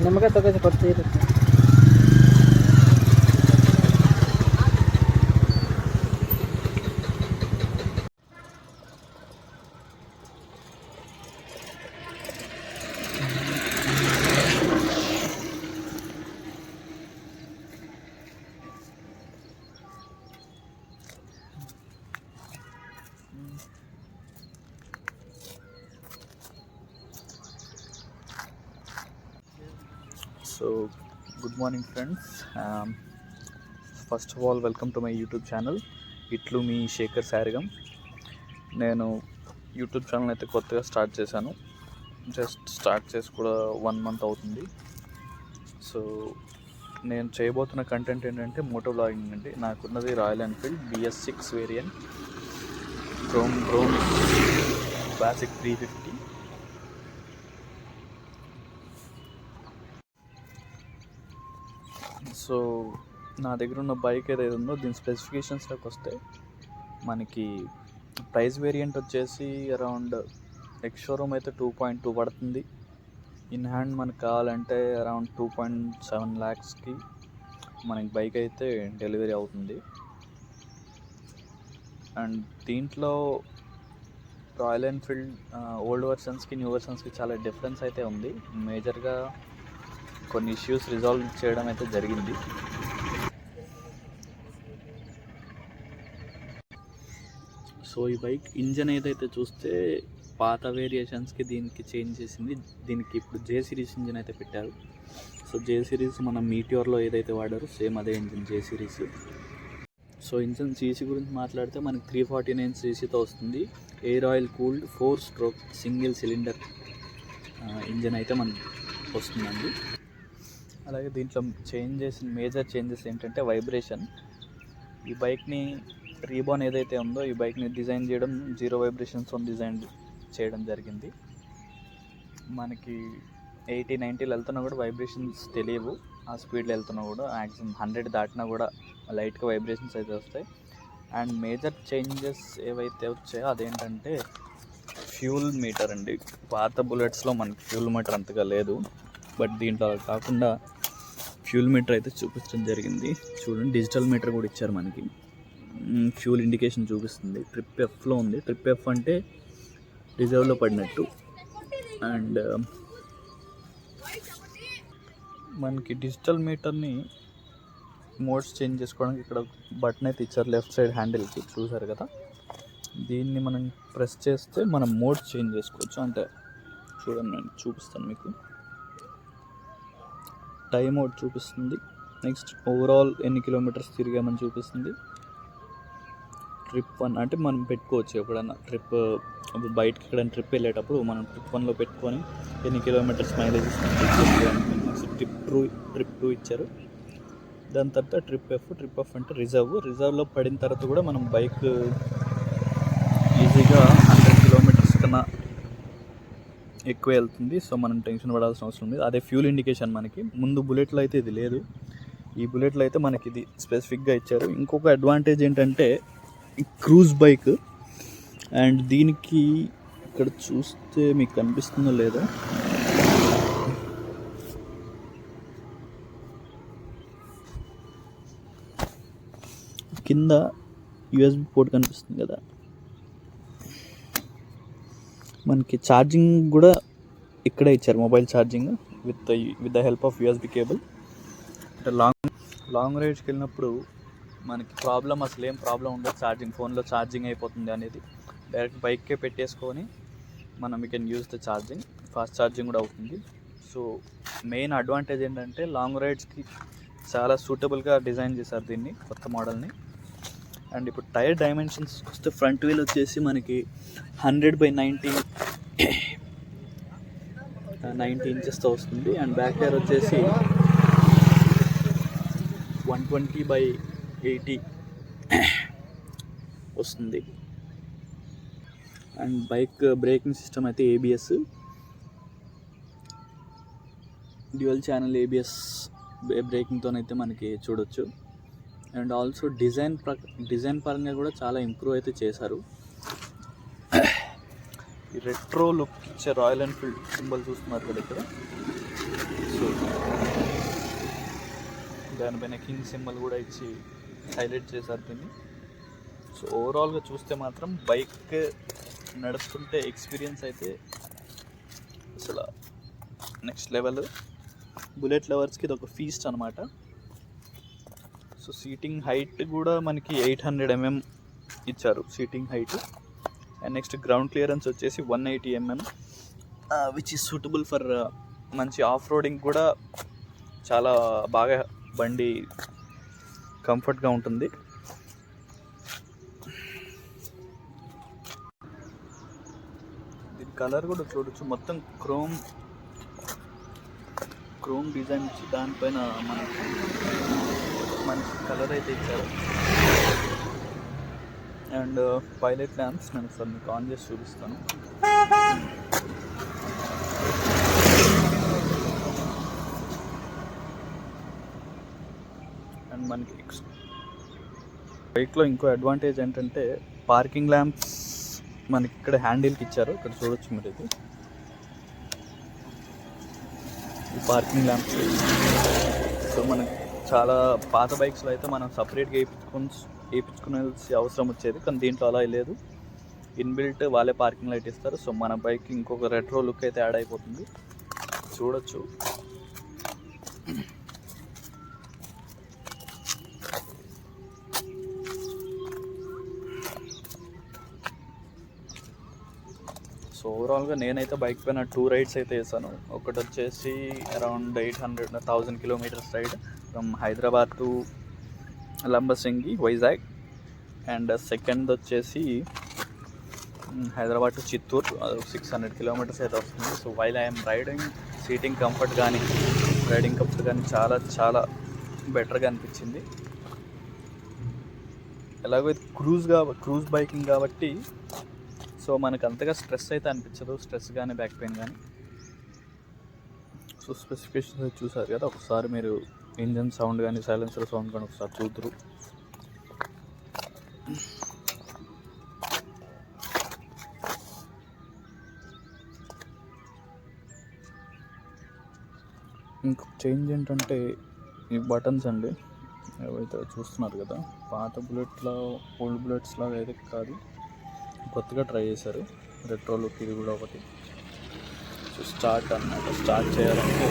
ನಿಮಗೆ ತಗೋದು ಕೊಡ್ತೀರಿ. So good morning friends, first of all welcome to my YouTube channel. ఇట్లు మీ శేఖర్ సారిగం. నేను యూట్యూబ్ ఛానల్ అయితే కొత్తగా స్టార్ట్ చేశాను. జస్ట్ స్టార్ట్ చేసి కూడా 1 month అవుతుంది. సో నేను చేయబోతున్న కంటెంట్ ఏంటంటే మోటో బ్లాగింగ్ అండి. నాకున్నది royal Enfield BS6 variant chrome classic 350. So నా దగ్గర ఉన్న బైక్ ఏదైతే ఉందో దీని స్పెసిఫికేషన్స్లోకి వస్తే మనకి ప్రైస్ వేరియంట్ వచ్చేసి అరౌండ్ ఎక్స్ షోరూమ్ అయితే 2.2 పడుతుంది. ఇన్ హ్యాండ్ మనకు కావాలంటే అరౌండ్ 2.7 lakhsకి మనకి బైక్ అయితే డెలివరీ అవుతుంది. అండ్ దీంట్లో రాయల్ ఎన్ఫీల్డ్ ఓల్డ్ వర్షన్స్కి న్యూ వర్షన్స్కి చాలా డిఫరెన్స్ అయితే ఉంది. మేజర్గా కొన్ని ఇష్యూస్ రిజాల్వ్ చేయడం అయితే జరిగింది. సో ఈ బైక్ ఇంజన్ ఏదైతే చూస్తే పాత వేరియేషన్స్కి దీనికి చేంజ్ చేసింది. దీనికి ఇప్పుడు J సిరీస్ ఇంజన్ అయితే పెట్టారు. సో J సిరీస్ మనం మీటియోర్లో ఏదైతే వాడారో సేమ్ అదే engine J series. So engine CC గురించి మాట్లాడితే మనకి 349 cc వస్తుంది. Air oil cooled 4-stroke single cylinder engine అయితే మనకి వస్తుందండి. అలాగే దీంట్లో మేజర్ చేంజెస్ ఏంటంటే వైబ్రేషన్. ఈ బైక్ని రీబార్న్ ఏదైతే ఉందో ఈ బైక్ని డిజైన్ చేయడం 0 వైబ్రేషన్స్తో డిజైన్ చేయడం జరిగింది. మనకి 80-90 వెళ్తున్నా కూడా వైబ్రేషన్స్ తెలియవు. ఆ స్పీడ్లో వెళ్తున్నా కూడా మ్యాక్సిమం 100 దాటినా కూడా లైట్గా వైబ్రేషన్స్ అయితే వస్తాయి. అండ్ మేజర్ చేంజెస్ ఏవైతే వచ్చాయో అదేంటంటే ఫ్యూల్ మీటర్ అండి. పాత బుల్లెట్స్లో మనకి ఫ్యూల్ మీటర్ అంతగా లేదు, బట్ దీంట్లో కాకుండా ఫ్యూల్ మీటర్ అయితే చూపించడం జరిగింది. చూడండి, డిజిటల్ మీటర్ కూడా ఇచ్చారు మనకి. ఫ్యూల్ ఇండికేషన్ చూపిస్తుంది. ట్రిప్ Fలో ఉంది. ట్రిప్ F అంటే రిజర్వ్లో పడినట్టు. అండ్ మనకి డిజిటల్ మీటర్ని మోడ్స్ చేంజ్ చేసుకోవడానికి ఇక్కడ బటన్ అయితే ఇచ్చారు లెఫ్ట్ సైడ్ హ్యాండిల్కి, చూసారు కదా. దీన్ని మనం ప్రెస్ చేస్తే మనం మోడ్స్ చేంజ్ చేసుకోవచ్చు. అంటే చూడండి, నేను చూపిస్తాను మీకు. టైమ్ అవుట్ చూపిస్తుంది. నెక్స్ట్ ఓవరాల్ ఎన్ని కిలోమీటర్స్ తిరిగామని చూపిస్తుంది. ట్రిప్ 1 అంటే మనం పెట్టుకోవచ్చు ఎప్పుడైనా ట్రిప్ బయటకి ఎక్కడైనా ట్రిప్ వెళ్ళేటప్పుడు మనం ట్రిప్ 1లో పెట్టుకొని ఎన్ని కిలోమీటర్స్ మైలేజ్ ఇస్తుంది. ట్రిప్ 2 ఇచ్చారు. దాని తర్వాత ట్రిప్ F అంటే రిజర్వ్లో పడిన తర్వాత కూడా మనం బైక్ ఈజీగా 100 kilometers కన్నా ఎక్కువ వెళ్తుంది. సో మనం టెన్షన్ పడాల్సిన అవసరం లేదు. అదే ఫ్యూల్ ఇండికేషన్ మనకి ముందు బుల్లెట్లో అయితే ఇది లేదు. ఈ బుల్లెట్లో అయితే మనకి ఇది స్పెసిఫిక్గా ఇచ్చారు. ఇంకొక అడ్వాంటేజ్ ఏంటంటే ఈ క్రూజ్ బైక్. అండ్ దీనికి ఇక్కడ చూస్తే మీకు కనిపిస్తుందో లేదో, కింద USB పోర్ట్ కనిపిస్తుంది కదా. మనకి ఛార్జింగ్ కూడా ఇక్కడే ఇచ్చారు, mobile charging with the help of USB cable. అంటే లాంగ్ రైడ్స్కి వెళ్ళినప్పుడు మనకి అసలు ఏం ప్రాబ్లం ఉండదు. ఫోన్లో ఛార్జింగ్ అయిపోతుంది అనేది డైరెక్ట్ బైక్కే పెట్టేసుకొని మనం you can use the charging. Fast charging కూడా అవుతుంది. సో మెయిన్ అడ్వాంటేజ్ ఏంటంటే లాంగ్ రైడ్స్కి చాలా సూటబుల్గా డిజైన్ చేశారు దీన్ని, కొత్త మోడల్ని. అండ్ ఇప్పుడు టైర్ డైమెన్షన్స్ వస్తే ఫ్రంట్ వీల్ వచ్చేసి మనకి 100/90 ఇంచెస్తో వస్తుంది. అండ్ బ్యాక్ టైర్ వచ్చేసి 120/80 వస్తుంది. అండ్ బైక్ బ్రేకింగ్ సిస్టమ్ అయితే ABS, డ్యూయల్ ఛానల్ ABS బ్రేకింగ్తోనైతే మనకి చూడొచ్చు. అండ్ ఆల్సో డిజైన్ పరంగా కూడా చాలా ఇంప్రూవ్ అయితే చేశారు. ఈ రెట్రో లుక్ ఇచ్చే రాయల్ ఎన్ఫీల్డ్ సింబల్ చూస్తున్నారు కదా ఇక్కడ. సో దానిపైన కింగ్ సింబల్ కూడా ఇచ్చి హైలైట్ చేశారు దీన్ని. సో ఓవరాల్గా చూస్తే మాత్రం బైక్ నడుస్తుంటే ఎక్స్పీరియన్స్ అయితే అసలు నెక్స్ట్ లెవెల్. బుల్లెట్ లవర్స్కి ఇది ఒక ఫీస్ట్ అనమాట. సో సీటింగ్ హైట్ కూడా మనకి 800 mm ఇచ్చారు seating height. And next ground clearance వచ్చేసి 180 mm, which is suitable for మంచి ఆఫ్ రోడింగ్ కూడా. చాలా బాగా బండి కంఫర్ట్గా ఉంటుంది. దీని కలర్ కూడా చూడొచ్చు, మొత్తం క్రోమ్ డిజైన్ ఇచ్చి దానిపైన మనకి మంచి కలర్ అయితే ఇచ్చారు. అండ్ పైలట్ ల్యాంప్స్ నేను సార్ మీకు ఆన్ చేసి చూపిస్తాను. అండ్ మనకి బైక్లో ఇంకో అడ్వాంటేజ్ ఏంటంటే పార్కింగ్ ల్యాంప్స్ మనకి ఇక్కడ హ్యాండిల్కి ఇచ్చారు. ఇక్కడ చూడొచ్చు మీరు, ఇది పార్కింగ్ ల్యాంప్స్. సో మనకి చాలా పాత బైక్స్లో అయితే మనం సపరేట్గా వేయించుకునేసి అవసరం వచ్చేది, కానీ దీంట్లో అలా లేదు. ఇన్బిల్ట్ వాళ్ళే పార్కింగ్ లైట్ ఇస్తారు. సో మన బైక్ ఇంకొక రెట్రో లుక్ అయితే యాడ్ అయిపోతుంది. చూడొచ్చు. సో ఓవరాల్గా నేనైతే బైక్ పైన 2 రైడ్స్ అయితే వేసాను. ఒకటి వచ్చేసి around 1000 kilometers ride from Hyderabad to Lambasingi Vizag. And second వచ్చేసి హైదరాబాద్ టు చిత్తూరు, 600 kilometers అయితే వస్తుంది. So while I'm riding, seating comfort కానీ రైడింగ్ కంఫర్ట్ కానీ చాలా చాలా బెటర్గా అనిపించింది. ఎలాగో ఇది క్రూజ్ బైకింగ్ కాబట్టి సో మనకు అంతగా స్ట్రెస్ అయితే అనిపించదు, స్ట్రెస్ కానీ బ్యాక్ పెయిన్ కానీ. సో స్పెసిఫికేషన్స్ చూసారు కదా, ఒకసారి మీరు ఇంజన్ సౌండ్ కానీ సైలెన్సర్ సౌండ్ కానీ ఒకసారి చూద్దరు. ఇంకొక చేంజ్ ఏంటంటే ఈ బటన్స్ అండి, ఏవైతే చూస్తున్నారు కదా, పాత బుల్లెట్లో ఓల్డ్ బుల్లెట్స్ లాగా అయితే కాదు, కొత్తగా ట్రై చేశారు. రెట్రో లుక్ ఇది కూడా ఒకటి. సో స్టార్ట్ అన్నమాట, స్టార్ట్ చేయాలంటే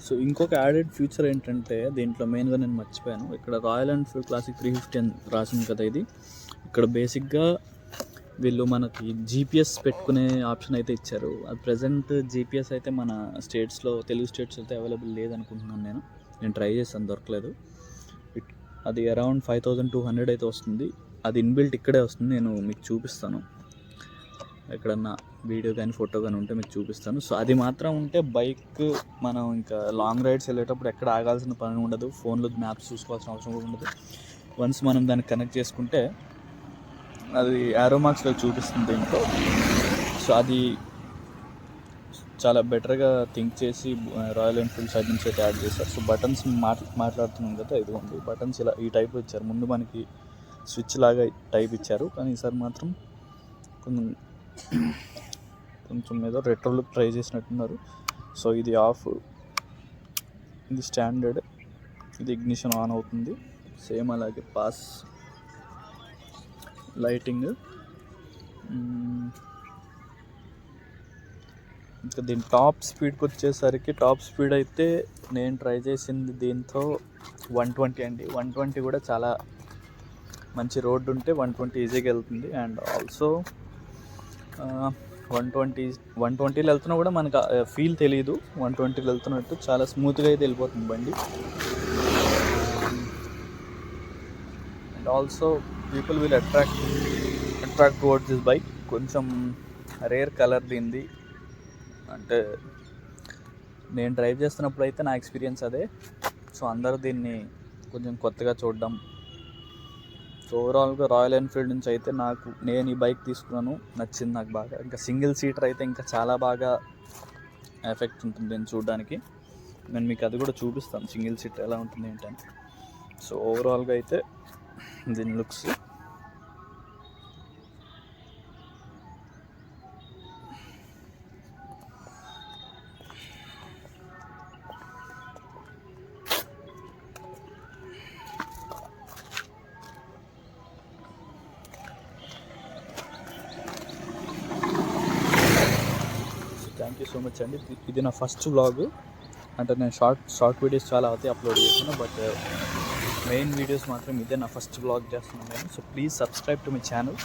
సో ఇంకొక యాడెడ్ ఫ్యూచర్ ఏంటంటే దీంట్లో మెయిన్గా నేను మర్చిపోయాను, ఇక్కడ రాయల్ ఎన్ఫీల్డ్ క్లాసిక్ 350 అని రాసింది కదా ఇది. ఇక్కడ బేసిక్గా వీళ్ళు మనకి జీపీఎస్ పెట్టుకునే ఆప్షన్ అయితే ఇచ్చారు. అది ప్రజెంట్ జీపీఎస్ అయితే మన స్టేట్స్లో, తెలుగు స్టేట్స్ అయితే అవైలబుల్ లేదనుకుంటున్నాను. నేను ట్రై చేశాను, దొరకలేదు. అది అరౌండ్ 5200 అయితే వస్తుంది. అది ఇన్బిల్ట్ ఇక్కడే వస్తుంది. నేను మీకు చూపిస్తాను, ఎక్కడన్నా వీడియో కానీ ఫోటో కానీ ఉంటే మీకు చూపిస్తాను. సో అది మాత్రం ఉంటే బైక్ మనం ఇంకా లాంగ్ రైడ్స్ వెళ్ళేటప్పుడు ఎక్కడ ఆగాల్సిన పని ఉండదు, ఫోన్లో మ్యాప్స్ చూసుకోవాల్సిన అవసరం కూడా ఉండదు. వన్స్ మనం దాన్ని కనెక్ట్ చేసుకుంటే అది యారో మార్క్స్లో చూపిస్తుంది దీంట్లో. సో అది చాలా బెటర్గా థింక్ చేసి రాయల్ ఎన్ఫీల్డ్ సైడ్ నుంచి అయితే యాడ్ చేశారు. సో బటన్స్ మాట్లాడుతున్నాం కదా, ఇదిగోండి బటన్స్ ఇలా ఈ టైప్ ఇచ్చారు. ముందు మనకి స్విచ్ లాగా టైప్ ఇచ్చారు, కానీ ఈసారి మాత్రం కొంచెం ఏదో రెట్రో లుక్ ట్రై చేసినట్టున్నారు. సో ఇది ఆఫ్, ఇది స్టాండర్డ్, ఇది ఇగ్నిషన్ ఆన్ అవుతుంది. సేమ్ అలాగే పాస్ లైటింగ్. ఇంకా దీని టాప్ స్పీడ్కి వచ్చేసరికి, టాప్ స్పీడ్ అయితే నేను ట్రై చేసింది దీంతో 120 అండి. 120 కూడా చాలా మంచి రోడ్డు ఉంటే 120 ఈజీగా వెళ్తుంది. అండ్ ఆల్సో 120లో వెళ్తున్నా కూడా మనకు ఫీల్ తెలియదు, 120లో వెళ్తున్నట్టు చాలా స్మూత్గా అయితే వెళ్ళిపోతుంది బండి. And and also people will attract towards this bike. కొంచెం రేర్ కలర్ దీనిది, అంటే నేను డ్రైవ్ చేస్తున్నప్పుడు అయితే నా ఎక్స్పీరియన్స్ అదే. సో అందరూ దీన్ని కొంచెం కొత్తగా చూడడం. సో ఓవరాల్గా రాయల్ ఎన్ఫీల్డ్ నుంచి అయితే నేను ఈ బైక్ తీసుకున్నాను, నచ్చింది నాకు బాగా. ఇంకా సింగిల్ సీటర్ అయితే ఇంకా చాలా బాగా ఎఫెక్ట్ ఉంటుంది దీన్ని చూడడానికి. నేను మీకు అది కూడా చూపిస్తాను, సింగిల్ సీటర్ ఎలా ఉంటుంది ఏంటని. సో ఓవరాల్గా అయితే దీని looks thank you so much అండి. ఇది నా ఫస్ట్ వ్లాగ్. అంటే నేను షార్ట్ వీడియోస్ చాలా అవుతాయి అప్లోడ్ చేస్తాను, బట్ మెయిన్ వీడియోస్ మాత్రం ఇదే నా ఫస్ట్ వ్లాగ్ చేస్తున్నాను నేను. So please subscribe to my channel,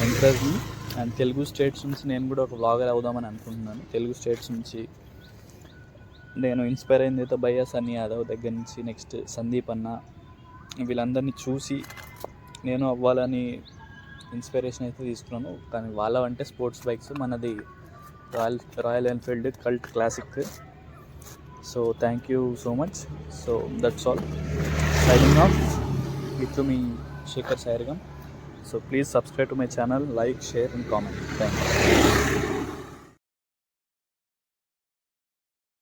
encourage me. And Telugu states నుంచి నేను కూడా ఒక వ్లాగర్ అవుదామని అనుకుంటున్నాను. తెలుగు స్టేట్స్ నుంచి నేను ఇన్స్పైర్ అయింది అయితే భయ్యా సన్నీ యాదవ్ దగ్గర నుంచి, నెక్స్ట్ సందీప్ అన్న, వీళ్ళందరినీ చూసి నేను అవ్వాలని ఇన్స్పిరేషన్ అయితే తీసుకున్నాను. కానీ వాళ్ళవంటే స్పోర్ట్స్ బైక్స్, మనది Royal Enfield cult classic. So thank you so much. So that's all, signing off with me Shekhar Sairagam. So please subscribe to my channel, like, share and comment. Thank you.